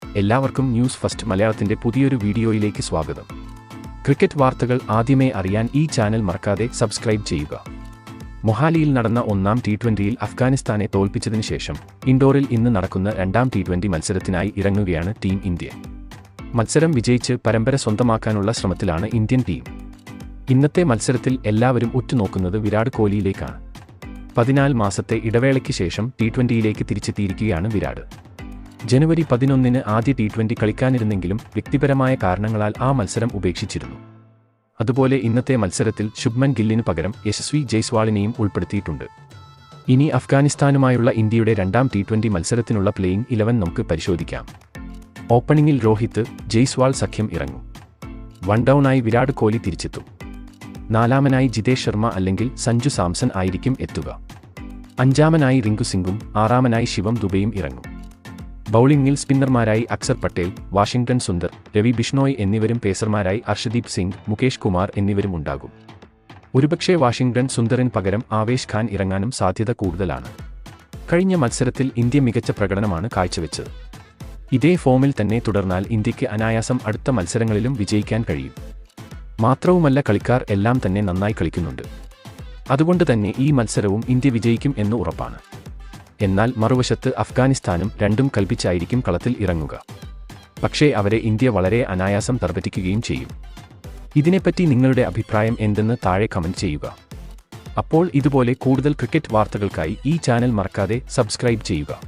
എല്ലാവർക്കും news first മലയാളത്തിന്റെ പുതിയൊരു വീഡിയോയിലേക്ക് സ്വാഗതം. ക്രിക്കറ്റ് വാർത്തകൾ ആദ്യമേ അറിയാൻ ഈ ചാനൽ മറക്കാതെ സബ്സ്ക്രൈബ് ചെയ്യുക. മൊഹാലിയിൽ നടന്ന ഒന്നാം ടി20യിൽ അഫ്ഗാനിസ്ഥാനെ തോൽപ്പിച്ചതിന് ശേഷം ഇൻഡോറിൽ ഇന്ന് നടക്കുന്ന രണ്ടാം ടി20 മത്സരത്തിനായി ഇറങ്ങുകയാണ് ടീം ഇന്ത്യ. മത്സരം വിജയിച്ച് പരമ്പര സ്വന്തമാക്കാനുള്ള ശ്രമത്തിലാണ് ഇന്ത്യൻ ടീം. ഇന്നത്തെ മത്സരത്തിൽ എല്ലാവരും ഉറ്റുനോക്കുന്നത് വിരാട് കോഹ്ലിയിലേക്കാണ്. 14 മാസത്തെ ഇടവേളയ്ക്ക് ശേഷം ടി20യിലേക്ക് തിരിച്ചെത്തിയിരിക്കുകയാണ് വിരാട്. ജനുവരി 11-ന് ആദ്യ ടി20 കളിക്കാനിരുന്നെങ്കിലും വ്യക്തിപരമായ കാരണങ്ങളാൽ ആ മത്സരം ഉപേക്ഷിച്ചിരുന്നു. അതുപോലെ ഇന്നത്തെ മത്സരത്തിൽ ശുഭ്മൻ ഗില്ലിനു പകരം യശസ്വി ജയ്സ്വാളിനെയും ഉൾപ്പെടുത്തിയിട്ടുണ്ട്. ഇനി അഫ്ഗാനിസ്ഥാനുമായുള്ള ഇന്ത്യയുടെ രണ്ടാം ടി20 മത്സരത്തിനുള്ള പ്ലേയിങ് 11 നമുക്ക് പരിശോധിക്കാം. ഓപ്പണിംഗിൽ രോഹിത് ജയ്സ്വാൾ സഖ്യം ഇറങ്ങും. വൺ ഡൗണായി വിരാട് കോഹ്ലി തിരിച്ചെത്തും. നാലാമനായി ജിതേഷ് ശർമ്മ അല്ലെങ്കിൽ സഞ്ജു സാംസൺ ആയിരിക്കും എത്തുക. അഞ്ചാമനായി റിങ്കു സിംഗും ആറാമനായി ശിവം ദുബെയും ഇറങ്ങും. ബൗളിംഗിൽ സ്പിന്നർമാരായി അക്സർ പട്ടേൽ, വാഷിംഗ്ടൺ സുന്ദർ, രവി ബിഷ്ണോയ് എന്നിവരും പേസർമാരായി അർഷദീപ് സിംഗ്, മുകേഷ് കുമാർ എന്നിവരും ഉണ്ടാകും. ഒരുപക്ഷേ വാഷിംഗ്ടൺ സുന്ദറിന് പകരം ആവേശ് ഖാൻ ഇറങ്ങാനും സാധ്യത കൂടുതലാണ്. കഴിഞ്ഞ മത്സരത്തിൽ ഇന്ത്യ മികച്ച പ്രകടനമാണ് കാഴ്ചവെച്ചത്. ഇതേ ഫോമിൽ തന്നെ തുടർന്നാൽ ഇന്ത്യക്ക് അനായാസം അടുത്ത മത്സരങ്ങളിലും വിജയിക്കാൻ കഴിയും. മാത്രവുമല്ല കളിക്കാർ എല്ലാം തന്നെ നന്നായി കളിക്കുന്നുണ്ട്. അതുകൊണ്ട് തന്നെ ഈ മത്സരവും ഇന്ത്യ വിജയിക്കും എന്ന് ഉറപ്പാണ്. എന്നാൽ മറുവശത്ത് അഫ്ഗാനിസ്ഥാനും രണ്ടും കൽപ്പിച്ചായിരിക്കും കളത്തിൽ ഇറങ്ങുക. പക്ഷേ അവരെ ഇന്ത്യ വളരെ അനായാസം തറപറ്റിക്കുകയും ചെയ്യും. ഇതിനെപ്പറ്റി നിങ്ങളുടെ അഭിപ്രായം എന്തെന്ന് താഴെ കമന്റ് ചെയ്യുക. അപ്പോൾ ഇതുപോലെ കൂടുതൽ ക്രിക്കറ്റ് വാർത്തകൾക്കായി ഈ ചാനൽ മറക്കാതെ സബ്സ്ക്രൈബ് ചെയ്യുക.